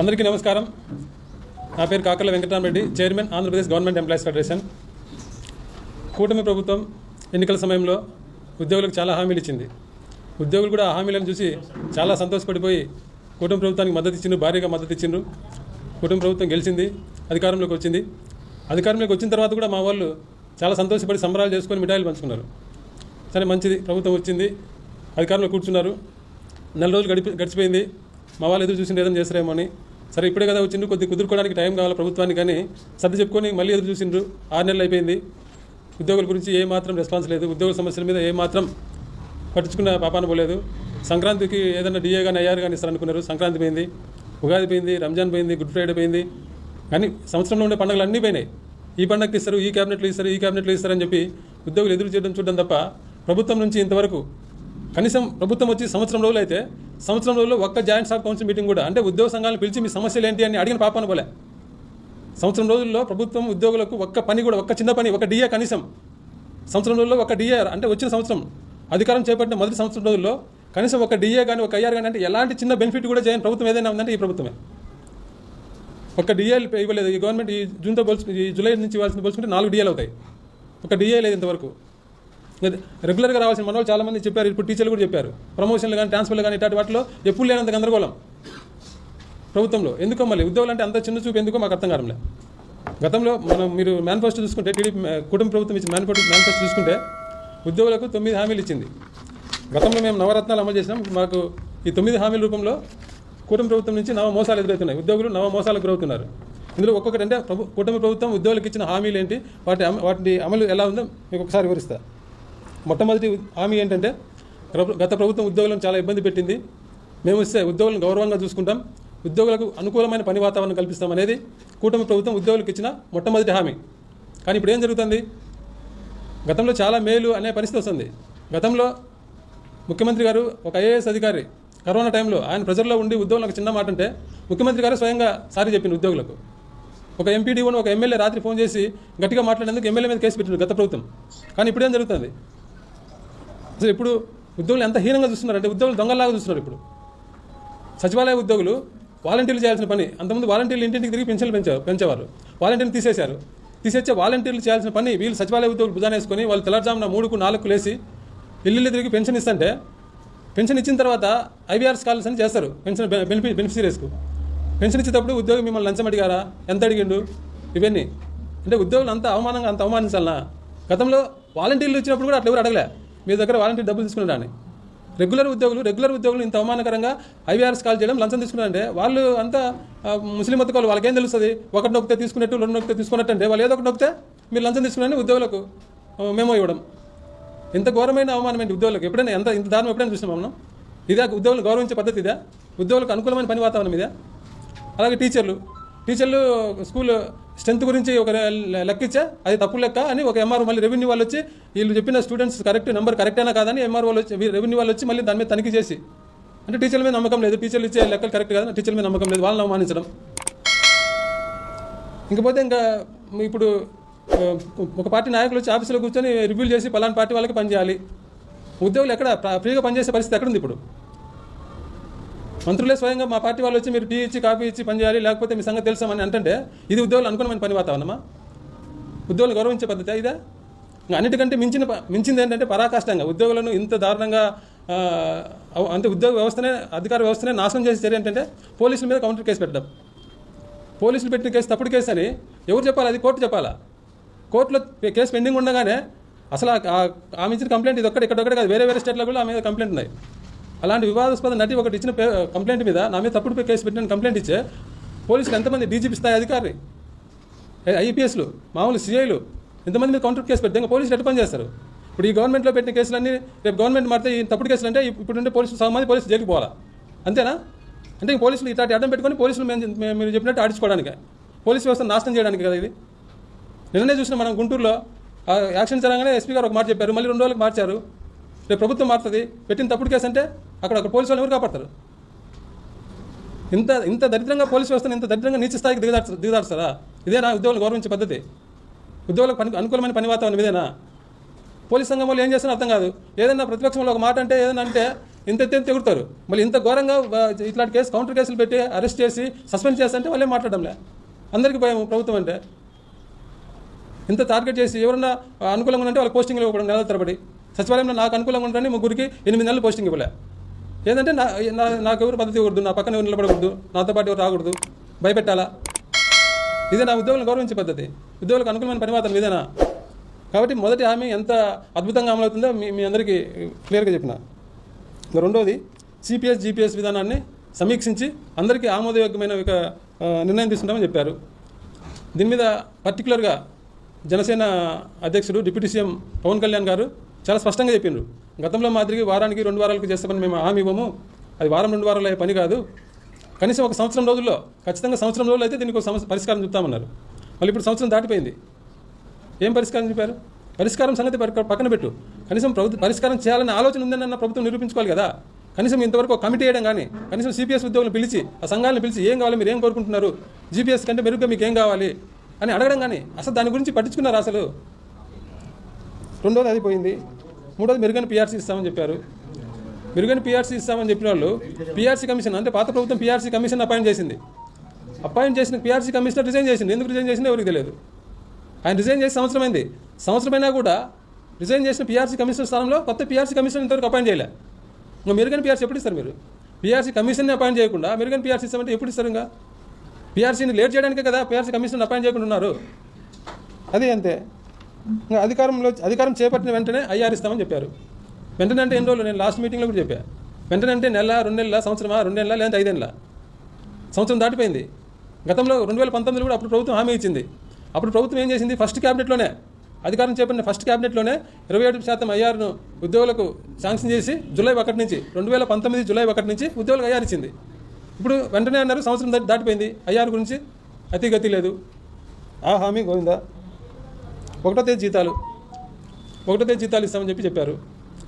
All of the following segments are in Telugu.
అందరికీ నమస్కారం. నా పేరు Kakarla Venkatarama Reddy, chairman Andhra Pradesh government employees federation. కూటమి ప్రభుత్వం ఎన్నికల సమయంలో ఉద్యోగులకు చాలా హామీలు ఇచ్చింది. ఉద్యోగులు కూడా ఆ హామీలను చూసి చాలా సంతోషపడిపోయి కూటమి ప్రభుత్వానికి మద్దతు ఇచ్చిండ్రు, భారీగా మద్దతు ఇచ్చిండ్రు. కూటమి ప్రభుత్వం గెలిచింది, అధికారంలోకి వచ్చింది. అధికారంలోకి వచ్చిన తర్వాత కూడా మా వాళ్ళు చాలా సంతోషపడి సంబరాలు చేసుకొని మిఠాయిలు పంచుకున్నారు. సరే, మంచిది, ప్రభుత్వం వచ్చింది, అధికారంలో కూర్చున్నారు. నెల రోజులు గడిచిపోయింది. మా వాళ్ళు ఎదురు చూసిండు ఏదైనా చేస్తారేమో అని. సరే, ఇప్పుడే కదా వచ్చిండ్రు, కొద్దిగా కుదురుకోవడానికి టైం కావాలి ప్రభుత్వానికి కానీ సర్ది చెప్పుకొని మళ్ళీ ఎదురు చూసిండ్రు. 6 నెలలు అయిపోయింది. ఉద్యోగుల గురించి ఏమాత్రం రెస్పాన్స్ లేదు. ఉద్యోగుల సమస్యల మీద ఏమాత్రం పట్టించుకున్న పాపాన పోలేదు. సంక్రాంతికి ఏదైనా డిఏ కానీ ఐఆర్ కానీ ఇస్తారనుకున్నారు. సంక్రాంతి పోయింది, ఉగాది పోయింది, రంజాన్ పోయింది, గుడ్ ఫ్రైడే పోయింది. కానీ సంవత్సరంలో ఉండే పండుగలు అన్నీ పోయినాయి. ఈ పండుగకి ఇస్తారు, ఈ క్యాబినెట్లు ఇస్తారు, ఈ క్యాబినెట్లు ఇస్తారని చెప్పి ఉద్యోగులు ఎదురు చూడడం తప్ప ప్రభుత్వం నుంచి ఇంతవరకు కనీసం ప్రభుత్వం వచ్చి సంవత్సరం రోజులు అయితే సంవత్సరం రోజుల్లో ఒక్క జాయింట్ స్టాఫ్ కౌన్సిల్ మీటింగ్ కూడా, అంటే ఉద్యోగ సంఘాలను పిలిచి మీ సమస్యలు ఏంటి అని అడిగిన పాపాన పోలే. సంవత్సరం రోజుల్లో ప్రభుత్వం ఉద్యోగులకు ఒక్క పని కూడా, ఒక్క చిన్న పని, ఒక డిఏ కనీసం సంవత్సరం రోజుల్లో ఒక డిఏ, అంటే వచ్చిన సంవత్సరం అధికారం చేపట్టిన మొదటి సంవత్సరం రోజుల్లో కనీసం ఒక డిఏ కానీ ఒక ఐఆర్ కానీ, అంటే ఎలాంటి చిన్న బెనిఫిట్ కూడా చేయని ప్రభుత్వం ఏదైనా ఉందంటే ఈ ప్రభుత్వమే. ఒక డిఏ ఇవ్వలేదు ఈ గవర్నమెంట్. ఈ జూలై నుంచి ఇవ్వాల్సింది పోల్చుకుంటే 4 డిఏలు అవుతాయి. ఒక డిఏ లేదు ఇంతవరకు. రెగ్యులర్గా రావాల్సిన మన వాళ్ళు చాలామంది చెప్పారు, ఇప్పుడు టీచర్లు కూడా చెప్పారు. ప్రమోషన్లు కానీ ట్రాన్స్ఫర్లు కానీ ఇట్లాంటి వాటిలో ఎప్పుడు లేనంత గందరగోళం ప్రభుత్వంలో. ఎందుకో మళ్ళీ ఉద్యోగులు అంటే అంత చిన్న చూపు ఎందుకో మాకు అర్థం కావడంలే. గతంలో మీరు మేనిఫెస్టో చూసుకుంటే, టీడీపీ కుటుంబ ప్రభుత్వం ఇచ్చిన మేనిఫెస్టో చూసుకుంటే ఉద్యోగులకు 9 హామీలు ఇచ్చింది. గతంలో మేము నవరత్నాలు అమలు చేసినాం. మాకు ఈ 9 హామీల రూపంలో కుటుంబ ప్రభుత్వం నుంచి నవ మోసాలు ఎదురవుతున్నాయి. ఉద్యోగులు నవ మోసాలకు గురవుతున్నారు. ఇందులో ఒక్కొక్కటి అంటే కుటుంబ ప్రభుత్వం ఉద్యోగులకు ఇచ్చిన హామీలు ఏంటి, వాటి అమలు ఎలా ఉందో మీకు ఒకసారి వివరిస్తా. మొట్టమొదటి హామీ ఏంటంటే, గత ప్రభుత్వం ఉద్యోగులను చాలా ఇబ్బంది పెట్టింది. మేము ఇస్తే ఉద్యోగులను గౌరవంగా చూసుకుంటాం, ఉద్యోగులకు అనుకూలమైన పని వాతావరణం కల్పిస్తాం అనేది కూటమి ప్రభుత్వం ఉద్యోగులకు ఇచ్చిన మొట్టమొదటి హామీ. కానీ ఇప్పుడు ఏం జరుగుతుంది? గతంలో చాలా మేలు అనే పరిస్థితి వస్తుంది. గతంలో ముఖ్యమంత్రి గారు ఒక ఐఏఎస్ అధికారి కరోనా టైంలో ఆయన ప్రజల్లో ఉండి ఉద్యోగులకు చిన్న మాట అంటే ముఖ్యమంత్రి గారు స్వయంగా సారీ చెప్పింది ఉద్యోగులకు. ఒక ఎంపీడీఓను ఒక ఎమ్మెల్యే రాత్రి ఫోన్ చేసి గట్టిగా మాట్లాడేందుకు ఎమ్మెల్యే మీద కేసు పెట్టింది గత ప్రభుత్వం. కానీ ఇప్పుడు ఏం జరుగుతుంది? అసలు ఇప్పుడు ఉద్యోగులు ఎంత హీనంగా చూస్తున్నారు అంటే ఉద్యోగులు దొంగలాగా చూస్తున్నారు. ఇప్పుడు సచివాలయ ఉద్యోగులు వాలంటీర్లు చేయాల్సిన పని, అంతకుముందు వాలంటీర్లు ఇంటింటికి తిరిగి పెన్షన్లు పెంచేవారు. వాలంటీర్లు తీసేచ్చే వాలంటీర్లు చేయాల్సిన పని వీళ్ళు సచివాలయ ఉద్యోగులు భుజాన వేసుకొని వాళ్ళు తెల్లారుజామున 3కు 4కు లేసి ఇల్లు తిరిగి పెన్షన్ ఇస్తుంటే, పెన్షన్ ఇచ్చిన తర్వాత ఐవీఆర్స్ కాల్స్ అని చేస్తారు పెన్షన్ బెనిఫిషరీస్కు. పెన్షన్ ఇచ్చేటప్పుడు ఉద్యోగి మిమ్మల్ని లంచం అడిగారా, ఎంత అడిగిండు, ఇవన్నీ అంటే ఉద్యోగులు అంత అవమానించాలనా? గతంలో వాలంటీర్లు ఇచ్చినప్పుడు కూడా అట్లా ఎవరు అడగలే, మీ దగ్గర వాలంటీర్ డబ్బులు తీసుకున్నారని. రెగ్యులర్ ఉద్యోగులు ఇంత అవమానకరంగా ఐవీఆర్స్ కాల్ చేయడం, లంచం తీసుకున్నారంటే వాళ్ళు అంతా ముస్లిం మతకాలు, వాళ్ళకేం తెలుస్తుంది? ఒకటి నొక్కితే తీసుకున్నట్టు, 2 నొక్కితే తీసుకున్నట్టు. అంటే వాళ్ళు ఏదో ఒకటి నొక్కితే మీరు లంచం తీసుకున్నారని ఉద్యోగులకు మేమో ఇవ్వడం. ఇంత ఘోరమైన అవమానం ఏంటి ఉద్యోగులకు? ఎప్పుడైనా ఇంత దారుణం ఎప్పుడైనా చూసినాం మనం? ఇదే ఉద్యోగులు గౌరవించే పద్ధతి? ఇదే ఉద్యోగులకు అనుకూలమైన పని వాతావరణం ఇదే? అలాగే టీచర్లు స్కూల్ స్ట్రెంత్ గురించి ఒక లెక్క ఇచ్చా, అది తప్పు లెక్క అని ఒక ఎంఆర్ఓ, మళ్ళీ రెవెన్యూ వాళ్ళు వచ్చి వీళ్ళు చెప్పిన స్టూడెంట్స్ నెంబర్ కరెక్టేనా కాదని ఎంఆర్ఓ వాళ్ళు వచ్చి, రెవెన్యూ వాళ్ళు వచ్చి మళ్ళీ దాని మీద తనిఖీ చేసి, అంటే టీచర్ల మీద నమ్మకం లేదు, టీచర్లు ఇచ్చే లెక్కలు కరెక్ట్ కాదని టీచర్ల మీద నమ్మకం లేదు, వాళ్ళని అవమానించడం. ఇంకా ఇప్పుడు ఒక పార్టీ నాయకులు వచ్చి ఆఫీసులో కూర్చొని రివ్యూలు చేసి పలానా పార్టీ వాళ్ళకి పనిచేయాలి. ఉద్యోగులు ఎక్కడ ఫ్రీగా పనిచేసే పరిస్థితి ఎక్కడుంది? ఇప్పుడు మంత్రులే స్వయంగా మా పార్టీ వాళ్ళు వచ్చి మీరు టీ ఇచ్చి కాఫీ ఇచ్చి పనిచేయాలి, లేకపోతే మీ సంగతి తెలుసామని అంటే ఇది ఉద్యోగులు అనుకున్నమైన పని వాతావరణమా? ఉద్యోగులు గౌరవించే పద్ధతి ఇదా? అన్నిటికంటే మించింది ఏంటంటే పరాకాష్టంగా ఉద్యోగులను ఇంత దారుణంగా అంటే ఉద్యోగ వ్యవస్థనే, అధికార వ్యవస్థనే నాశనం చేసే చర్య ఏంటంటే పోలీసుల మీద కౌంటర్ కేసు పెట్టడం. పోలీసులు పెట్టిన కేసు తప్పుడు కేసు అని ఎవరు చెప్పాలి? అది కోర్టు చెప్పాలా? కోర్టులో కేసు పెండింగ్ ఉండగానే అసలు ఆమె ఇచ్చిన కంప్లైంట్ ఇది ఇక్కడొక్కడే కాదు, వేరే స్టేట్లో కూడా ఆమె మీద కంప్లైంట్ ఉన్నాయి. అలాంటి వివాదాస్పద నటి ఒకటి ఇచ్చిన కంప్లైంట్ మీద నా మీద తప్పుడు కేసు పెట్టిన కంప్లైంట్ ఇచ్చే పోలీసులు ఎంతమంది, డీజీపీ స్థాయి అధికారి, ఐపీఎస్లు, మామూలు సిఐలు ఎంతమంది మీద కౌంటర్ కేసు పెడితే ఇంకా పోలీసులు ఎట్లా పని చేస్తారు? ఇప్పుడు ఈ గవర్నమెంట్లో పెట్టిన కేసులన్నీ రేపు గవర్నమెంట్ మారితే ఈ తప్పుడు కేసులు అంటే ఇప్పుడుంటే పోలీసులు సగం పోలీసులు జైలుకి పోవాలా? అంతేనా? అంటే పోలీసులు ఇట్లాంటి అడ్డం పెట్టుకొని పోలీసులు మీరు చెప్పినట్టు ఆడించుకోవడానికి, పోలీసు వ్యవస్థను నాశనం చేయడానికి కదా ఇది. నిన్ననే చూసిన మనం గుంటూరులో యాక్షన్ జరగానే ఎస్పీ గారు ఒక మాట చెప్పారు, మళ్ళీ 2 రోజులకు మార్చారు. రేపు ప్రభుత్వం మారుతుంది, పెట్టిన తప్పుడు కేసు అంటే అక్కడ పోలీసు వాళ్ళు ఎవరు కాపాడతారు? ఇంత దరిద్రంగా పోలీసు వ్యవస్థను ఇంత దరిద్రంగా నీచ స్థాయికి దిగదార్స్తారా? ఇదేనా ఉద్యోగులు గౌరవించే పద్ధతి? ఉద్యోగులకు అనుకూలమైన పని వాతావరణం ఇదేనా? పోలీస్ సంఘం వాళ్ళు ఏం చేస్తారో అర్థం కాదు. ఏదైనా ప్రతిపక్షంలో ఒక మాట అంటే ఏదైనా అంటే ఇంత తెగుతారు. మళ్ళీ ఇంత ఘోరంగా ఇట్లాంటి కౌంటర్ కేసులు పెట్టి అరెస్ట్ చేసి సస్పెండ్ చేస్తుంటే వాళ్ళే మాట్లాడడంలే. అందరికీ భయం ప్రభుత్వం అంటే. ఇంత టార్గెట్ చేసి ఎవరన్నా అనుకూలంగా ఉంటే వాళ్ళకి పోస్టింగ్లు ఇవ్వడం నెలల తరబడి. సచివాలయంలో నాకు అనుకూలంగా ఉంటారని ముగ్గురికి 8 నెలలు పోస్టింగ్ ఇవ్వలే. ఏంటంటే నాకు ఎవరు పద్ధతి ఇవ్వకూడదు, నా పక్కన ఎవరు నిలబడకూడదు, నాతో పాటు ఎవరు రాకూడదు, భయపెట్టాలా? ఇదే నా ఉద్యోగులను గౌరవించే పద్ధతి, ఉద్యోగులకు అనుకూలమైన పరిమాతం ఇదేనా? కాబట్టి మొదటి హామీ ఎంత అద్భుతంగా అమలవుతుందో మీ అందరికీ క్లియర్గా చెప్పిన. ఇంకా రెండోది, సిపిఎస్ జిపిఎస్ విధానాన్ని సమీక్షించి అందరికీ ఆమోదయోగ్యమైన ఒక నిర్ణయం తీసుకుంటామని చెప్పారు. దీని మీద పర్టికులర్గా జనసేన అధ్యక్షుడు డిప్యూటీ సీఎం పవన్ కళ్యాణ్ గారు చాలా స్పష్టంగా చెప్పిండ్రు. గతంలో మాదిరిగా వారానికి 2 వారాలకు చేసే పని మేము హామీ ఇవ్వము, అది వారం 2 వారాలు అయ్యే పని కాదు, కనీసం ఒక సంవత్సరం రోజుల్లో, ఖచ్చితంగా సంవత్సరం రోజుల్లో అయితే దీనికి ఒక పరిష్కారం చెప్తామన్నారు. మళ్ళీ ఇప్పుడు సంవత్సరం దాటిపోయింది, ఏం పరిష్కారం చెప్పారు? పరిష్కారం సంగతి పక్కన పెట్టు, కనీసం పరిష్కారం చేయాలనే ఆలోచన ఉందని ప్రభుత్వం నిరూపించుకోవాలి కదా. కనీసం ఇంతవరకు కమిటీ చేయడం కానీ, కనీసం సిపిఎస్ ఉద్యోగులను పిలిచి ఆ సంఘాలను పిలిచి ఏం కావాలి, మీరు ఏం కోరుకుంటున్నారు, జీపీఎస్ కంటే మెరుగ్గా మీకు ఏం కావాలి అని అడగడం కానీ అసలు దాని గురించి పట్టించుకున్నారు అసలు? రెండోది అది పోయింది. మూడోది మెరుగైన పీఆర్సీ ఇస్తామని చెప్పారు. మెరుగైన పీఆర్సీ ఇస్తామని చెప్పిన వాళ్ళు పీఆర్సీ కమిషన్ అంటే పాత ప్రభుత్వం పీఆర్సీ కమిషన్ అపాయింట్ చేసింది. అపాయింట్ చేసిన పీఆర్సీ కమిషనర్ రిజైన్ చేసింది. ఎందుకు రిజైన్ చేసిందో ఎవరికి తెలియదు. ఆయన రిజైన్ చేసి సంవత్సరమైంది. సంవత్సరమైనా కూడా రిజైన్ చేసిన పీఆర్సీ కమిషనర్ స్థానంలో కొత్త పీఆర్సీ కమిషనర్ ఇంతవరకు అపాయింట్ చేయలే. ఇంకా మెరుగైన పీఆర్సీ ఎప్పుడు ఇస్తారు? మీరు పీఆర్సీ కమిషన్ని అపాయింట్ చేయకుండా మెరుగైన పీఆర్సీ ఇస్తామంటే ఎప్పుడు ఇస్తారు? ఇంకా పీఆర్సీని లేట్ చేయడానికే కదా పీఆర్సీ కమిషనర్ అపాయింట్ చేయకుండా ఉన్నారు. అది అంతే. ఇంకా అధికారం చేపట్టిన వెంటనే ఐఆర్ ఇస్తామని చెప్పారు. వెంటనే అంటే ఎన్ని రోజులు? నేను లాస్ట్ మీటింగ్లో కూడా చెప్పాను. వెంటనే అంటే నెల, 2 నెలల, సంవత్సరమా, 2 నెలల, లేదంటే 5 ఏళ్ళ? సంవత్సరం దాటిపోయింది. గతంలో 2019 కూడా అప్పుడు ప్రభుత్వం హామీ ఇచ్చింది. అప్పుడు ప్రభుత్వం ఏం చేసింది? ఫస్ట్ క్యాబినెట్లోనే, అధికారం చేపట్టిన ఫస్ట్ క్యాబినెట్లోనే 27% ఐఆర్ను ఉద్యోగులకు శాంక్షన్ చేసి జూలై 1 నుంచి 2019 జూలై 1 నుంచి ఉద్యోగులకు ఐఆర్ ఇచ్చింది. ఇప్పుడు వెంటనే అన్నారు సంవత్సరం దాటిపోయింది, ఐఆర్ గురించి అతిగతి లేదు. ఆ హామీ గోవిందా. 1వ తేదీ జీతాలు ఇస్తామని చెప్పారు.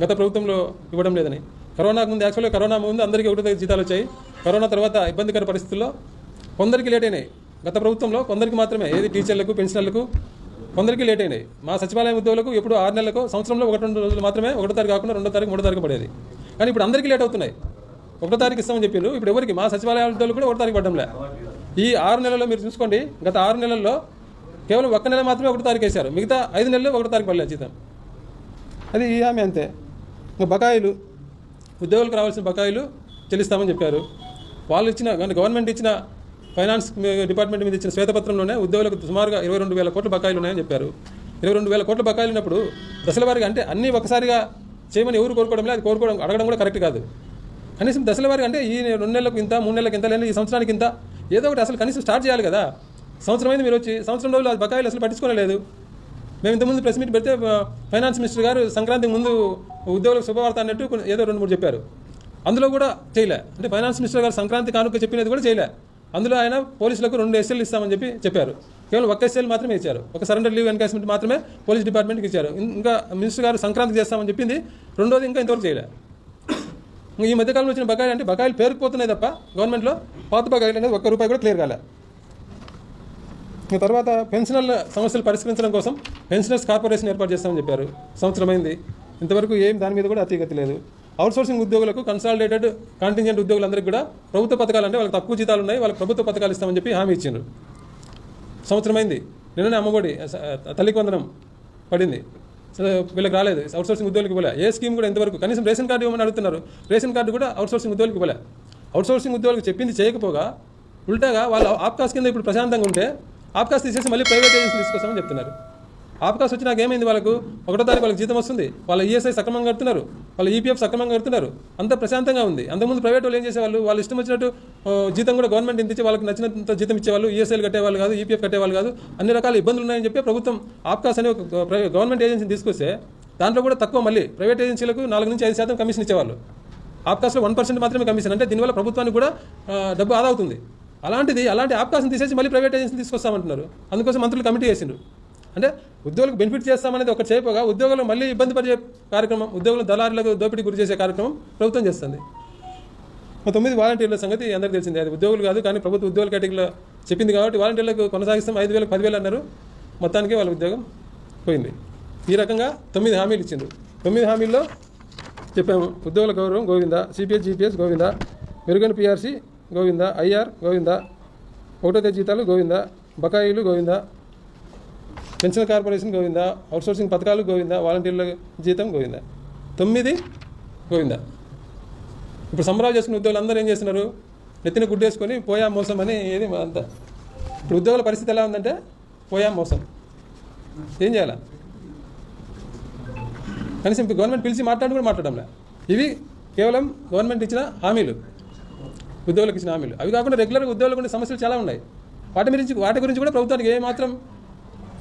గత ప్రభుత్వంలో ఇవ్వడం లేదని. కరోనాకు ముందు, యాక్చువల్గా కరోనా ముందు అందరికీ 1వ తేదీ జీతాలు వచ్చాయి. కరోనా తర్వాత ఇబ్బందికర పరిస్థితుల్లో కొందరికి లేట్ అయినాయి. గత ప్రభుత్వంలో కొందరికి మాత్రమే, ఏది టీచర్లకు, పెన్షనర్లకు కొందరికి లేట్ అయినాయి. మా సచివాలయం ఉద్యోగులకు ఎప్పుడు 6 నెలలకు, సంవత్సరంలో 1-2 రోజులు మాత్రమే, 1వ తారీఖు కాకుండా 2వ తారీఖు, 3వ తారీఖు పడేది. కానీ ఇప్పుడు అందరికీ లేట్ అవుతున్నాయి. 1వ తారీఖు ఇస్తామని చెప్పారు. ఇప్పుడు ఎవరికి? మా సచివాలయ ఉద్యోగులు కూడా 1వ తారీఖు పడడంలే. ఈ 6 నెలల్లో మీరు చూసుకోండి, గత 6 నెలల్లో కేవలం 1 నెల మాత్రమే 1వ తారీఖు వేశారు. మిగతా 5 నెలలు 1వ తారీఖు పడలేదు జీతం. అది ఈ హామీ అంతే. ఇంకా బకాయిలు, ఉద్యోగులకు రావాల్సిన బకాయిలు చెల్లిస్తామని చెప్పారు. వాళ్ళు ఇచ్చిన, గవర్నమెంట్ ఇచ్చిన ఫైనాన్స్ డిపార్ట్మెంట్ మీద ఇచ్చిన శ్వేతపత్రంలోనే ఉద్యోగులకు సుమారుగా 22,000 కోట్ల బకాయిలు ఉన్నాయని చెప్పారు. 22,000 కోట్ల బకాయిలు ఉన్నప్పుడు దశల వారీగా, అంటే అన్నీ ఒకసారిగా చేయమని ఎవరు కోరుకోవడం లేదు. అది కోరుకోవడం, అడగడం కూడా కరెక్ట్ కాదు. కనీసం దశల వారీగా, అంటే ఈ 2 నెలలకు ఇంత, 3 నెలలకు ఇంత, లేదా ఈ సంవత్సరానికి ఇంత, ఏదో ఒకటి అసలు కనీసం స్టార్ట్ చేయాలి కదా. సంవత్సరం అయింది మీరు వచ్చి, సంవత్సరం రోజులు అది బకాయిలు అసలు పట్టించుకోలేదు. మేము ఇంతకుముందు ప్రెస్ మీట్ పెడితే ఫైనాన్స్ మినిస్టర్ గారు సంక్రాంతికి ముందు ఉద్యోగులకు శుభవార్త అన్నట్టు ఏదో 2-3 చెప్పారు. అందులో కూడా చేయలే. అంటే ఫైనాన్స్ మినిస్టర్ గారు సంక్రాంతి కానుక చెప్పినది కూడా చేయలే. అందులో ఆయన పోలీసులకు 2 SL ఇస్తామని చెప్పారు. కేవలం 1 SL మాత్రమే ఇచ్చారు. ఒక సరెండర్ లీవ్ ఎన్కాష్మెంట్ మాత్రమే పోలీస్ డిపార్ట్మెంట్కి ఇచ్చారు. ఇంకా మినిస్టర్ గారు సంక్రాంతికి చేస్తామని చెప్పింది, రెండోది ఇంకా ఇంతవరకు చేయలే. ఈ మధ్యకాలంలో వచ్చిన బకాయిలు అంటే బకాయిలు పేరుకుపోతున్నాయి తప్ప గవర్నమెంట్లో పాత బకాయిలు అనేది ₹1 కూడా క్లియర్ కాలే. తర్వాత పెన్షనర్ల సమస్యలు పరిష్కరించడం కోసం పెన్షనర్స్ కార్పొరేషన్ ఏర్పాటు చేస్తామని చెప్పారు. సంవత్సరమైంది, ఇంతవరకు ఏం దాని మీద కూడా అతిగతి లేదు. అవుట్సోర్సింగ్ ఉద్యోగులకు, కన్సాలిడేటెడ్ కాంటింజెంట్ ఉద్యోగులందరికీ కూడా ప్రభుత్వ పథకాలు, అంటే వాళ్ళకి తక్కువ జీతాలు ఉన్నాయి, వాళ్ళకి ప్రభుత్వ పథకాలు ఇస్తామని చెప్పి హామీ ఇచ్చిండ్రు. సంవత్సరమైంది, నిన్ననే అమ్మఒడి, తల్లికి వందనం పడింది, వీళ్ళకి రాలేదు. అవుట్సోర్సింగ్ ఉద్యోగులకు ఇవ్వలే. ఏ స్కీమ్ కూడా ఇంతవరకు, కనీసం రేషన్ కార్డు ఇవ్వమని అడుగుతున్నారు. రేషన్ కార్డు కూడా అవుట్సోర్సింగ్ ఉద్యోగులకు ఇవ్వలే. అవుట్సోర్సింగ్ ఉద్యోగులకు చెప్పింది చేయకపోగా ఉల్టాగా వాళ్ళు ఆప్కాస్ కింద ఇప్పుడు ప్రశాంతంగా ఉంటే ఆప్కాస్ తీసేసి మళ్ళీ ప్రైవేట్ ఏజెన్సీ తీసుకొస్తామని చెప్తున్నారు. ఆప్కాస్ వచ్చి నాకు ఏమైంది, వాళ్ళకు 1వ తారీఖు వాళ్ళకి జీతం వస్తుంది, వాళ్ళ ఈఎస్ఐ సక్రమంగా కడుతున్నారు, వాళ్ళ ఈపీఎఫ్ సక్రమంగా కడుతున్నారు, అంత ప్రశాంతంగా ఉంది. అంతకుముందు ప్రైవేట్ వాళ్ళు ఏం చేసేవాళ్ళు, వాళ్ళు ఇష్టం వచ్చినట్టు జీతం కూడా గవర్నమెంట్ ఇంత ఇచ్చి వాళ్ళకి నచ్చినంత జీతం ఇచ్చేవాళ్ళు, ఈఎస్ఐలు కట్టేవాళ్ళు కాదు, ఈపీఎఫ్ కట్టేవాళ్ళు కాదు. అన్ని రకాల ఇబ్బందులు ఉన్నాయని చెప్పి ప్రభుత్వం ఆప్కాస్ అనే ఒక గవర్నమెంట్ ఏజెన్సీని తీసుకొస్తే దాంట్లో కూడా తక్కువ, మళ్ళీ ప్రైవేట్ ఏజెన్సీలకు 4-5% కమిషన్ ఇచ్చేవాళ్ళు. ఆప్కాస్లో 1% మాత్రమే కమిషన్. అంటే దీనివల్ల ప్రభుత్వానికి కూడా డబ్బు ఆదా అవుతుంది. అలాంటి ఆప్కాస్ని తీసేసి మళ్ళీ ప్రైవేట్ ఏజెన్సీ తీసుకొస్తామంటున్నారు. అందుకోసం మంత్రులు కమిటీ చేసిండ్రు. అంటే ఉద్యోగులకు బెనిఫిట్ చేస్తామనేది ఒకటి చేయపోగా ఉద్యోగులు మళ్ళీ ఇబ్బంది పడే కార్యక్రమం, ఉద్యోగులు దళారులకు దోపిడీ గురి చేసే కార్యక్రమం ప్రభుత్వం చేస్తుంది. 9 వాలంటీర్ల సంగతి అందరికీ తెలిసిందే. అది ఉద్యోగులు కాదు, కానీ ప్రభుత్వ ఉద్యోగుల కేటగిరీలో చెప్పింది కాబట్టి వాలంటీర్లకు కొనసాగిస్తాం, 5,000, 10,000 అన్నారు. మొత్తానికి వాళ్ళ ఉద్యోగం పోయింది. ఈ రకంగా 9 హామీలు ఇచ్చిండ్రు. 9 హామీల్లో చెప్పాము. ఉద్యోగుల గౌరవం గోవింద, సిపిఎస్ జిపిఎస్ గోవింద, మెరుగైన పిఆర్సీ గోవింద, ఐఆర్ గోవింద, ఒకటో తేదీ జీతాలు గోవింద, బకాయిలు Govinda, pension corporation Govinda, outsourcing పథకాలు గోవింద, వాలంటీర్ల జీతం గోవింద. 9 గోవింద. ఇప్పుడు సంబరాలు చేసుకున్న ఉద్యోగులు అందరూ ఏం చేస్తున్నారు? నెత్తిన గుడ్డేసుకొని పోయా మోసం అని ఏది అంత. ఇప్పుడు ఉద్యోగుల పరిస్థితి ఎలా ఉందంటే పోయా మోసం. ఏం చేయాలా? కనీసం ఇప్పుడు గవర్నమెంట్ పిలిచి మాట్లాడి కూడా మాట్లాడంలే. ఇవి కేవలం గవర్నమెంట్ ఇచ్చిన హామీలు, ఉద్యోగులకు ఇచ్చిన హామీలు. అవి కాకుండా రెగ్యులర్గా ఉద్యోగులకు ఉండే సమస్యలు చాలా ఉన్నాయి. వాటి గురించి కూడా ప్రభుత్వానికి ఏమాత్రం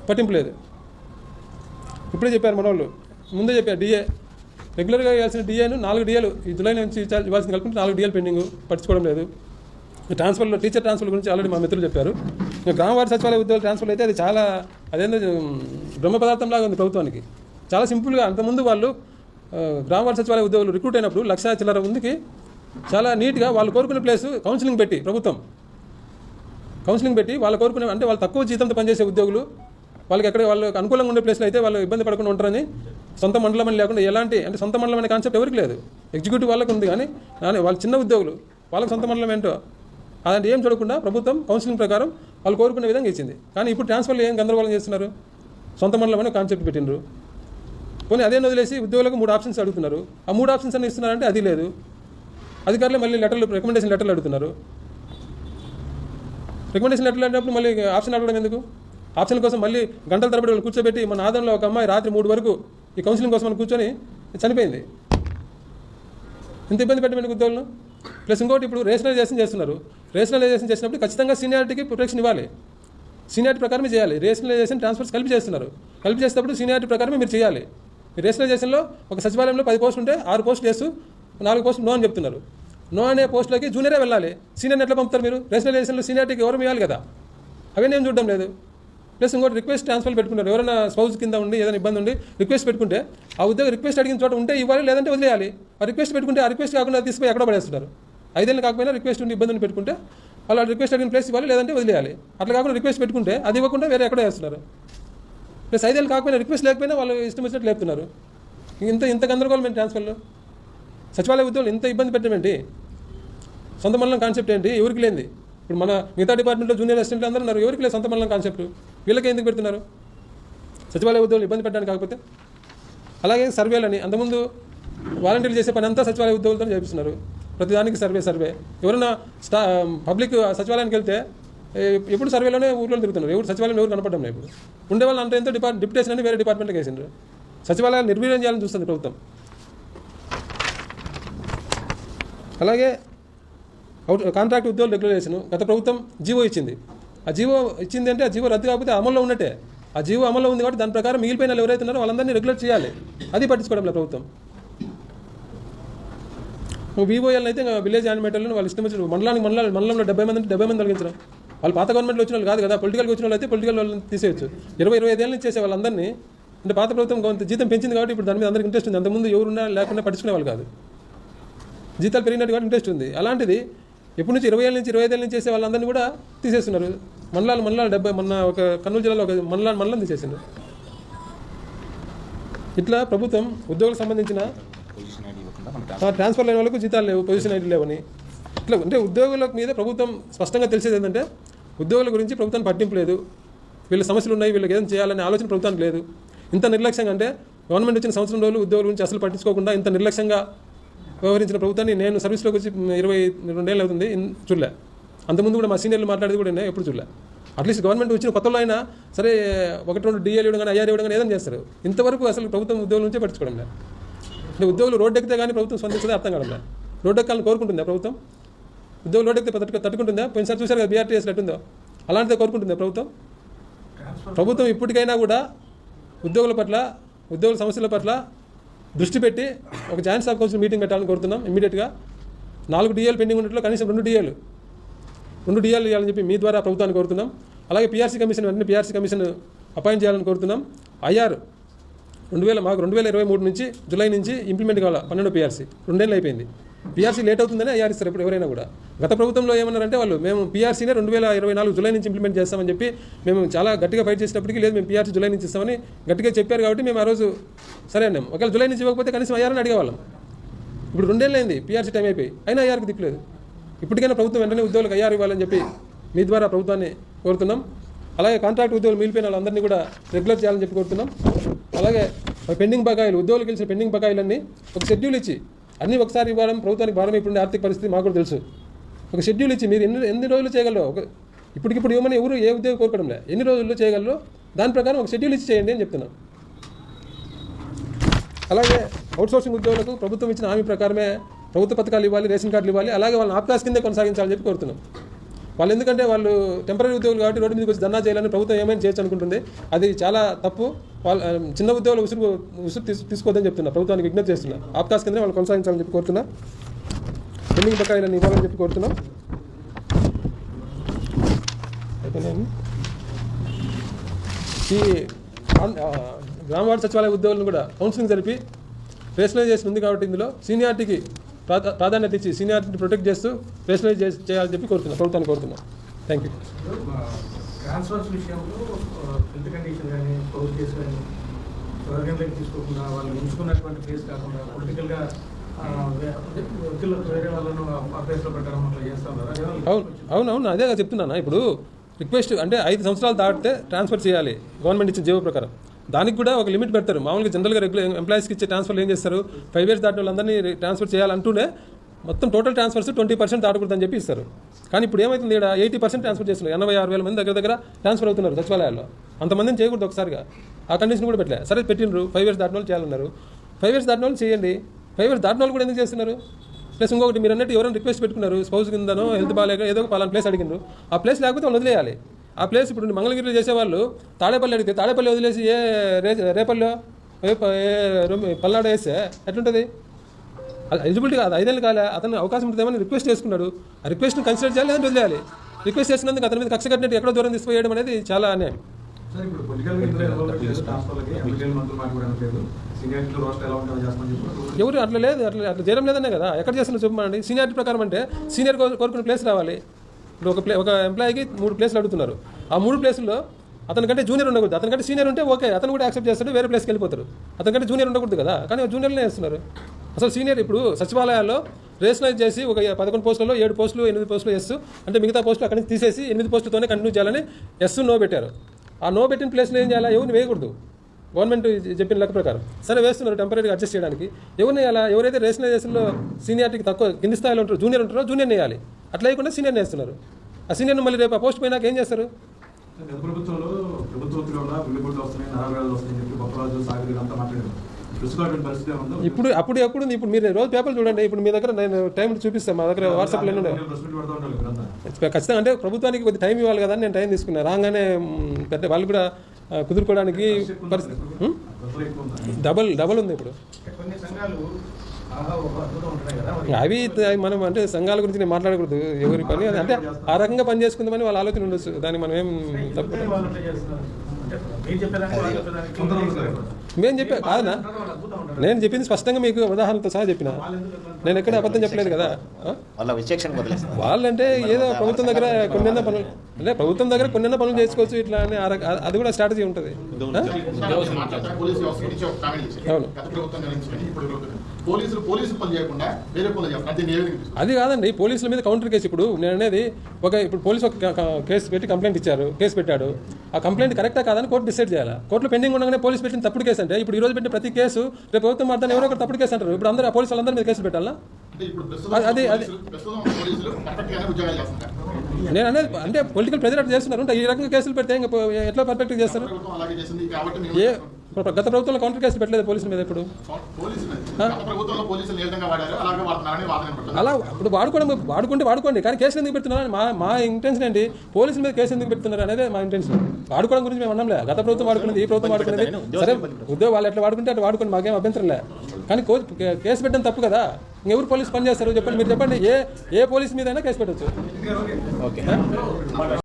పట్టింపు లేదు. ఇప్పుడే చెప్పారు మన వాళ్ళు, ముందే చెప్పారు. డిఏ రెగ్యులర్గా ఇవ్వాల్సిన డిఏను 4 డిఏలు ఈ జూలై నుంచి ఇవ్వాల్సింది కలుపుకుంటే 4 డిఏలు పెండింగ్, పట్టించుకోవడం లేదు. ట్రాన్స్ఫర్లో టీచర్ ట్రాన్స్ఫర్ గురించి ఆల్రెడీ మా మిత్రులు చెప్పారు. ఇంకా గ్రామవారి సచివాలయ ఉద్యోగుల ట్రాన్స్ఫర్ అయితే అది చాలా అదేందో బ్రహ్మ పదార్థంలాగా ఉంది ప్రభుత్వానికి. చాలా సింపుల్గా అంతకుముందు వాళ్ళు గ్రామవారి సచివాలయ ఉద్యోగులు రిక్రూట్ అయినప్పుడు 1,00,000 చిల్లర ముందుకి చాలా నీట్గా వాళ్ళు కోరుకునే ప్లేస్ కౌన్సిలింగ్ పెట్టి వాళ్ళు కోరుకునే అంటే వాళ్ళు తక్కువ జీతంతో పనిచేసే ఉద్యోగులు వాళ్ళకి వాళ్ళకి అనుకూలంగా ఉండే ప్లేస్లో అయితే వాళ్ళు ఇబ్బంది పడకుండా ఉంటారని సొంత మండలం అని లేకుండా ఎలాంటి అంటే సొంత మండలం అనే కాన్సెప్ట్ ఎవరికి లేదు. ఎగ్జిక్యూటివ్ వాళ్ళకి ఉంది, కానీ వాళ్ళు చిన్న ఉద్యోగులు వాళ్ళకి సొంత మండలం ఏంటో అలాంటి ఏం చూడకుండా ప్రభుత్వం కౌన్సిలింగ్ ప్రకారం వాళ్ళు కోరుకునే విధంగా ఇచ్చింది. కానీ ఇప్పుడు ట్రాన్స్ఫర్లు ఏం గందరగోళం చేస్తున్నారు? సొంత మండలం అనే కాన్సెప్ట్ పెట్టినారు. పోనీ అదే వదిలేసి ఉద్యోగులకు 3 ఆప్షన్స్ అడుగుతున్నారు. ఆ 3 ఆప్షన్స్ అని ఇస్తున్నారంటే అది లేదు. అధికారులు మళ్ళీ రికమెండేషన్ లెటర్లు అడుగుతున్నారు. రికమెండేషన్ లెటర్లు అడిగినప్పుడు మళ్ళీ ఆప్షన్ అడగడం ఎందుకు? ఆప్షన్ కోసం మళ్ళీ గంటల తరబడి వాళ్ళు కూర్చోబెట్టి మన ఆదంలో ఒక అమ్మాయి రాత్రి 3 వరకు ఈ కౌన్సిలింగ్ కోసం మనం కూర్చొని చనిపోయింది. ఇంత ఇబ్బంది పెట్టమని ఉద్యోగులను. ప్లస్ ఇంకోటి ఇప్పుడు రేషనలైజేషన్ చేస్తున్నారు. రేషనలైజేషన్ చేసినప్పుడు ఖచ్చితంగా సీనియారిటీకి ప్రొటెక్షన్ ఇవ్వాలి. సీనియారిటీ ప్రకారమే చేయాలి. రేషనలైజేషన్ ట్రాన్స్ఫర్స్ కలిపి చేస్తున్నారు. కలిపి చేసేటప్పుడు సీనియారిటీ ప్రకారమే మీరు చేయాలి. రేషనలైజేషన్లో ఒక సచివాలయంలో 10 పోస్టులు ఉంటే 6 పోస్టులు వేస్తూ 4 పోస్టులు నో అని చెప్తున్నారు. నో అనే పోస్టులకి జూనియరే వెళ్ళాలి. సీనియర్ని ఎట్లా పంపుతారు మీరు? రేషనలైజేషన్లో సీనియారిటీకి ఎవరు ఇవ్వాలి కదా, అవన్నీ ఏం చూడడం లేదు. ప్లస్ ఇంకోటి రిక్వెస్ట్ ట్రాన్స్ఫర్ పెట్టుకుంటారు. ఎవరైనా స్పౌజ్ కింద ఉండి ఏదైనా ఇబ్బంది ఉండి రిక్వెస్ట్ పెట్టుకుంటే ఆ ఉద్యోగం రిక్వెస్ట్ అడిగిన చోట ఉంటే ఇవ్వాలి, లేదంటే వదిలేయాలి. ఆ రిక్వెస్ట్ పెట్టుకుంటే ఆ రిక్వెస్ట్ కాకుండా తీసుకుపోయి ఎక్కడ పడేస్తున్నారు. 5 ఏళ్ళు కాకపోయినా రిక్వెస్ట్ ఉండి ఇబ్బందిని పెట్టుకుంటే వాళ్ళు రిక్వెస్ట్ అడిగిన ప్లేస్ ఇవ్వాలి, లేదంటే వదిలేయాలి. అట్లా కాకుండా రిక్వెస్ట్ పెట్టుకుంటే అది ఇవ్వకుండా వేరే ఎక్కడో వేస్తున్నారు. ప్లస్ 5 ఏళ్ళు కాకపోయినా రిక్వెస్ట్ లేకపోయినా వాళ్ళు ఇష్టం వచ్చినట్టు లేపుతున్నారు. ఇంత గందరగోళం ఏంటి ట్రాన్స్ఫర్లో? సచివాలయ ఉద్యోగులు ఇంత ఇబ్బంది పెట్టమేంటి? సొంత మండలం కాన్సెప్ట్ ఏంటి? ఎవరికి లేనిది. ఇప్పుడు మన మిగతా డిపార్ట్మెంట్లో జూనియర్ అసిస్టెంట్లు అందరూ ఉన్నారు, ఎవరికి లేదు సొంత మండలం కాన్సెప్ట్. వీళ్ళకి ఎందుకు పెడుతున్నారు? సచివాలయ ఉద్యోగులు ఇబ్బంది పెట్టడానికి కాకపోతే. అలాగే సర్వేలని అంతకుముందు వాలంటీర్లు చేసే పని అంతా సచివాలయ ఉద్యోగులతో చేపిస్తున్నారు. ప్రతిదానికి సర్వే. ఎవరైనా పబ్లిక్ సచివాలయానికి వెళ్తే ఎప్పుడు సర్వేలోనే ఊళ్ళో తిరుగుతున్నారు. ఎవరు సచివాలయం ఎవరు కనపడడం లేదు. ఇప్పుడు ఉండేవాళ్ళు అంటే ఎంతో డిప్యుటేషన్ అని వేరే డిపార్ట్మెంట్కి వేసిండ్రు. సచివాలయాలు నిర్వీర్యం చేయాలని చూస్తుంది ప్రభుత్వం. అలాగే కాంట్రాక్ట్ ఉద్యోగులు రెగ్యులరేషన్ గత ప్రభుత్వం జీవో ఇచ్చింది. ఆ జీవో ఇచ్చింది అంటే ఆ జీవో రద్దు కాకపోతే అమల్లో ఉన్నట్టే. ఆ జీవో అమల్లో ఉంది కాబట్టి దాని ప్రకారం మిగిలిపోయిన ఎవరైతే ఉన్నారో వాళ్ళందరినీ రెగ్యులేట్ చేయాలి. అది పట్టించుకోవడం లేదు ప్రభుత్వం. వీఓఎల్ని అయితే విలేజ్ యానిమేటర్లను వాళ్ళు ఇష్టం వచ్చిన మండలంలో 70 మంది 70 మంది తొలగించడం. వాళ్ళు పాత గవర్నమెంట్లో వచ్చిన వాళ్ళు కాదు కదా, పొలిటికల్గా వచ్చిన వాళ్ళు అయితే పొలిటికల్ వాళ్ళని తీసేయచ్చు. 20-25 ఏళ్ళ నుంచి చేసే వాళ్ళందరినీ అంటే పాత ప్రభుత్వం కొంత జీతం పెంచింది కాబట్టి ఇప్పుడు దాని మీద అందరికి ఇంట్రెస్ట్ ఉంది. అంతకుముందు ఎవరున్నా లేకుండా పట్టించుకునే వాళ్ళు కాదు. జీతాలు పెరిగినట్టు కాబట్టి ఇంట్రెస్ట్ ఉంది. అలాంటిది ఎప్పటి నుంచి 20 ఏళ్ళ నుంచి 25 ఏళ్ళ నుంచి చేసే వాళ్ళందరినీ కూడా తీసేస్తున్నారు. మండలాలు 70 మొన్న ఒక కర్నూలు జిల్లాలో ఒక మండలం తీసేసిండ్రు. ఇట్లా ప్రభుత్వం ఉద్యోగులకు సంబంధించిన ట్రాన్స్ఫర్ లేని వాళ్ళకు జీతాలు లేవు, పొజిషన్ ఐటీ లేవని ఇట్లా అంటే ఉద్యోగుల మీద ప్రభుత్వం స్పష్టంగా తెలిసేది ఏంటంటే ఉద్యోగుల గురించి ప్రభుత్వానికి పట్టింపు లేదు. వీళ్ళ సమస్యలు ఉన్నాయి, వీళ్ళకి ఏదైనా చేయాలనే ఆలోచన ప్రభుత్వానికి లేదు. ఇంత నిర్లక్ష్యంగా అంటే గవర్నమెంట్ వచ్చిన సంవత్సరం రోజులు ఉద్యోగుల గురించి అసలు పట్టించుకోకుండా ఇంత నిర్లక్ష్యంగా వ్యవహరించిన ప్రభుత్వాన్ని నేను సర్వీస్లోకి వచ్చి 22 ఏళ్ళు అవుతుంది చూడలే. అంతకుముందు కూడా మా సీనియర్లు మాట్లాడేది కూడా నేను ఎప్పుడు చూడలే. అట్లీస్ట్ గవర్నమెంట్ వచ్చిన కొత్తలో అయినా సరే 1-2 డిఏలు ఇవ్వడం కానీ ఐఆర్ ఇవ్వడం కానీ ఏదైనా చేస్తారు. ఇంతవరకు అసలు ప్రభుత్వం ఉద్యోగుల నుంచే పట్టించుకోవడం లేదు. అంటే ఉద్యోగులు రోడ్డు ఎక్కితే కానీ ప్రభుత్వం స్పందించదే అర్థం కావడం లేదు. రోడ్డు ఎక్కాలని కోరుకుంటుందా ప్రభుత్వం? ఉద్యోగులు రోడ్డు ఎక్కితే తట్టుకుంటుందా? పోయినసారి చూశారు కదా బీఆర్టీఎస్లో ఎట్టుందో, అలాంటిదే కోరుకుంటుందా ప్రభుత్వం? ప్రభుత్వం ఇప్పటికైనా కూడా ఉద్యోగుల పట్ల ఉద్యోగుల సమస్యల పట్ల దృష్టి పెట్టి ఒక జాయింట్ స్టాఫ్ కౌన్సిల్ మీటింగ్ పెట్టాలని కోరుతున్నాం. ఇమీడియట్గా 4 డిఏలు పెండింగ్ ఉన్నట్లో కనీసం 2 డిఏలు ఇవ్వాలని చెప్పి మీ ద్వారా ప్రభుత్వాన్ని కోరుతున్నాం. అలాగే పీఆర్సీ కమిషన్ వెంటనే పీఆర్సీ కమిషన్ అపాయింట్ చేయాలని కోరుతున్నాం. ఐఆర్ 2023 నుంచి జూలై నుంచి ఇంప్లిమెంట్ కావాలి. 12 పీఆర్సీ 2 ఏళ్ళు అయిపోయింది. పీఆర్సీ లేట్ అవుతుందని ఐఆర్ ఇస్తారు ఇప్పుడు ఎవరైనా కూడా. గత ప్రభుత్వంలో ఏమన్నారంటే వాళ్ళు మేము పీఆర్సీనే 2024 జూలై నుంచి ఇంప్లిమెంట్ చేస్తామని చెప్పి మేము చాలా గట్టిగా ఫైట్ చేసినప్పటికీ లేదు మేము పీఆర్సీ జూలై నుంచి ఇస్తామని గట్టిగా చెప్పారు కాబట్టి మేము ఆ రోజు సరే అన్నాం. ఒకవేళ జూలై నుంచి ఇవ్వకపోతే కనీసం ఐఆర్ని అడిగేవాళ్ళం. ఇప్పుడు 2 ఏళ్ళు అయింది పీఆర్సీ టైం అయిపోయి, అయినా ఐఆర్కి దిక్కులేదు. ఇప్పటికైనా ప్రభుత్వం వెంటనే ఉద్యోగులకు ఐఆర్ ఇవ్వాలని చెప్పి మీ ద్వారా ప్రభుత్వాన్ని కోరుతున్నాం. అలాగే కాంట్రాక్ట్ ఉద్యోగులు మిగిలిపోయిన వాళ్ళందరినీ కూడా రెగ్యులర్ చేయాలని చెప్పి కోరుతున్నాం. అలాగే పెండింగ్ బకాయిలు, ఉద్యోగులకు ఇచ్చిన పెండింగ్ బకాయిలన్నీ ఒక షెడ్యూల్ ఇచ్చి అన్నీ ఒకసారి ఇవ్వడం ప్రభుత్వానికి భారం అయిపోయింది. ఆర్థిక పరిస్థితి మాకు కూడా తెలుసు. ఒక షెడ్యూల్ ఇచ్చి మీరు ఎన్ని రోజులు చేయగలరో, ఇప్పటికిప్పుడు ఇవ్వమని ఎవరు ఏ ఉద్యోగం కోరుకోవడం లేదు, ఎన్ని రోజుల్లో చేయగలరో దాని ప్రకారం ఒక షెడ్యూల్ ఇచ్చి చేయండి అని చెప్తున్నాం. అలాగే అవుట్సోర్సింగ్ ఉద్యోగులకు ప్రభుత్వం ఇచ్చిన హామీ ప్రకారమే ప్రభుత్వ పథకాలు ఇవ్వాలి, రేషన్ కార్డులు ఇవ్వాలి. అలాగే వాళ్ళని ఆప్కాస్ కిందే కొనసాగించాలని చెప్పి కోరుతున్నాం. వాళ్ళు ఎందుకంటే వాళ్ళు టెంపరీ ఉద్యోగులు కాబట్టి రోడ్డు మీదకి వచ్చి ధర్నా చేయాలని ప్రభుత్వం ఏమైనా చేయొచ్చు అనుకుంటుంది. అది చాలా తప్పు. వాళ్ళ చిన్న ఉద్యోగులు ఉసురు తీసుకోవద్దని చెప్తున్నా, ప్రభుత్వానికి విజ్ఞప్తి చేస్తున్నా. ఆప్కాస్ కింద వాళ్ళు కొనసాగించాలని చెప్పి కోరుతున్నా. పెండింగ్ బకాయిలను ఇవ్వాలని చెప్పి కోరుతున్నాం. ఈ గ్రామ వార్డు సచివాలయ ఉద్యోగులను కూడా కౌన్సిలింగ్ జరిపి రేషనలైజేషన్ ఉంది కాబట్టి ఇందులో సీనియారిటీకి ప్రాధాన్యత ఇచ్చి సీనియారిటీని ప్రొటెక్ట్ చేస్తూ రేషనలైజ్ చేయాలని చెప్పి కోరుతున్నాం, ప్రభుత్వాన్ని కోరుతున్నాం. Thank you. ట్రాన్స్ఫర్స్ విషయంలో హెల్త్ కండిషన్ కానీ పౌర్ కేసు కానీ పరిగణలోకి తీసుకోకుండా వాళ్ళు ఉంచుకున్నటువంటి కేసు కాకుండా పొలిటికల్గా వ్యక్తులకు వేరే వాళ్ళను అభ్యర్థులు పెట్టడం అట్లా చేస్తున్నారు. అవును అదే చెప్తున్నాను. ఇప్పుడు రిక్వెస్ట్ అంటే 5 సంవత్సరాలు దాటితే ట్రాన్స్ఫర్ చేయాలి గవర్నమెంట్ ఇచ్చిన జీవో ప్రకారం. దానికి కూడా ఒక లిమిట్ పెడతారు. మామూలుగా జనరల్గా రెగ్యులర్ ఎంప్లాయీస్కి ఇచ్చే ట్రాన్స్ఫర్లు ఏం చేస్తారు, 5 years దాటిన వాళ్ళందరినీ ట్రాన్స్ఫర్ చేయాలంటూనే మొత్తం టోటల్ ట్రాన్స్ఫర్స్ 20% దాటకూడదని చెప్పి ఇస్తారు. కానీ ఇప్పుడు ఏమవుతుంది, ఇక్కడ 80% ట్రాన్స్ఫర్ చేస్తున్నారు. 86,000 మంది దగ్గర ట్రాన్స్ఫర్ అవుతున్నారు సచివాలయాల్లో. అంతమందిని చేయకూడదు ఒకసారిగా. ఆ కండిషన్ కూడా పెట్టలే. సరే పెట్టినరు, 5 years దాటిన వాళ్ళు చేయాలన్నారు. 5 years దాటిన వాళ్ళు చేయండి. 5 years దాటిన వాళ్ళు కూడా ఎందుకు చేస్తున్నారు? ప్లస్ ఇంకొకటి, మీరు అన్నట్టు ఎవరైనా రిక్వెస్ట్ పెట్టుకున్నారు, స్పౌస్ కిందనో హెల్త్ బాగాలేక ఏదో ఒక పలానా ప్లేస్ అడిగినారు. ఆ ప్లేస్ లేకపోతే వాళ్ళు వదిలేయాలి. ఆ ప్లేస్ ఇప్పుడు మంగళగిరిలో చేసేవాళ్ళు తాడేపల్లి అడిగితే తాడేపల్లి వదిలేసి రేపల్లో పల్నాడు వేస్తే ఎట్లుంటుంది? ఎలిజిబిలిటీ కాదు, 5 ఏళ్ళు కాలే. అతను అవకాశం ఉంటుందేమని రిక్వెస్ట్ చేసుకున్నాడు. ఆ రిక్వెస్ట్ని కన్సిడర్ చేయాలి, లేదంటే వదిలేయాలి. రిక్వెస్ట్ చేసినందుకు అతని మీద కక్ష కట్టినట్టు ఎక్కడో దూరం తీసుకుపోయడం అనేది చాలా అన్యాయం. ఎవరు అట్లా లేదు, అట్లా చేయడం లేదనే కదా. ఎక్కడ చేస్తున్నారు చెప్పమండి. సీనియారిటీ ప్రకారం అంటే సీనియర్ కోరుకున్న ప్లేస్ రావాలి. ఇప్పుడు ఒక ఎంప్లాయీకి 3 ప్లేస్లు అడుగుతున్నారు. ఆ 3 ప్లేసుల్లో అతనికంటే జూనియర్ ఉండకూడదు. అతనికంటే సీనియర్ ఉంటే ఓకే, అతను కూడా యాక్సెప్ట్ చేస్తాడు, వేరే ప్లేస్కి వెళ్ళిపోతారు. అతనికంటే జూనియర్ ఉండకూడదు కదా, కానీ జూనియర్లనే వేస్తున్నారు. అసలు సీనియర్ ఇప్పుడు సచివాలయాల్లో రేషనలైజ్ చేసి ఒక 11 పోస్టులలో 7 పోస్టులు 8 పోస్టులు ఎస్, అంటే మిగతా పోస్టులు అక్కడి నుంచి తీసేసి 8 పోస్టులతోనే కంటిన్యూ చేయాలని ఎస్ నో పెట్టారు. ఆ నో పెట్టిన ప్లేస్లో ఏం చేయాలా? ఎవరిని వేయకూడదు గవర్నమెంట్ చెప్పిన లెక్క ప్రకారం. సరే వేస్తున్నారు టెంపరీగా అడ్జస్ట్ చేయడానికి. ఎవరిని వేయాలా? ఎవరైతే రేషనలైజేషన్లో సీనియారిటీకి తక్కువ కింది స్థాయిలో ఉంటారో, జూనియర్ ఉంటారో జూనియర్ని వేయాలి. అట్లా వేయకుండా సీనియర్ని వేస్తున్నారు. ఆ సీనియర్ని మళ్ళీ రేపు ఆ పోస్ట్ పోయినాక ఏం చేస్తారు? ఇప్పుడు ఇప్పుడు మీరు రోజు పేపర్లు చూడండి. ఇప్పుడు మీ దగ్గర నేను టైం చూపిస్తాను, మా దగ్గర వాట్సాప్లో ఖచ్చితంగా. అంటే ప్రభుత్వానికి కొద్ది టైం ఇవ్వాలి కదా అని నేను టైం తీసుకున్నాను. రాగానే పెద్ద వాళ్ళు కూడా కుదురుకోవడానికి పరిస్థితి డబల్ ఉంది ఇప్పుడు. అవి మనం అంటే సంఘాల గురించి నేను మాట్లాడకూడదు, ఎవరి పని అంటే ఆ రకంగా పని చేసుకుందామని వాళ్ళ ఆలోచన ఉండొచ్చు. దాన్ని మనం ఏం తప్పు మేము చెప్పా కాదనా. నేను చెప్పింది స్పష్టంగా మీకు ఉదాహరణతో సహా చెప్పిన. నేను ఎక్కడ అబద్ధం చెప్పలేదు కదా. వాళ్ళంటే ఏదో ప్రభుత్వం దగ్గర కొన్నెన్న పనులు అంటే ప్రభుత్వం దగ్గర కొన్నెన్న పనులు చేసుకోవచ్చు ఇట్లా అని అది కూడా స్ట్రాటజీ ఉంటుంది. అవును అది కాదండి, పోలీసుల మీద కౌంటర్ కేసు. ఇప్పుడు నేను అనేది ఇప్పుడు పోలీసు ఒక కేసు పెట్టి కంప్లైంట్ ఇచ్చారు, కేసు పెట్టాడు. ఆ కంప్లైంట్ కరెక్టా కాదని కోర్టు డిసైడ్ చేయాలి. కోర్టులో పెండింగ్ ఉండగానే పోలీసు పెట్టిన తప్పుడు కేసు అంటే ఇప్పుడు ఈ రోజు పెట్టిన ప్రతి కేసు రేపు ప్రభుత్వం మాట్లాడిన ఎవరో ఒకరు తప్పుడు కేసు అంటారు. ఇప్పుడు అందరూ ఆ పోలీసు వాళ్ళందరి మీద కేసు పెట్టాలా? అది నేను అనేది అంటే పొలిటికల్ ప్రెజర్ అట్లా చేస్తున్నారు. ఈ రకంగా కేసులు పెడితే ఇంకా ఎట్లా పర్ఫెక్ట్గా చేస్తారు? గత ప్రభుత్వంలో కౌంటర్ కేసులు పెట్టలేదు పోలీసుల మీద. ఇప్పుడు అలా ఇప్పుడు వాడుకోండి కానీ కేసులు ఎందుకు పెడుతున్నారు? మా ఇంటెన్షన్ ఏంటి? పోలీసుల మీద కేసు ఎందుకు పెడుతున్నారు అనేది మా ఇంటెన్షన్. వాడుకోవడం గురించి మేము అన్నాంలే. గత ప్రభుత్వం వాడుకున్నది, ఈ ప్రభుత్వం వాడుకున్నది. సరే ఉద్యోగం వాళ్ళు ఎట్లా వాడుకుంటే అట్లా వాడుకోండి, మాకేం అభ్యంతరం లే. కానీ కేసు పెట్టడం తప్పు కదా. ఇంకెవరు పోలీసు పని చేస్తారు చెప్పండి? మీరు చెప్పండి, ఏ పోలీసు మీద అయినా కేసు పెట్టచ్చు.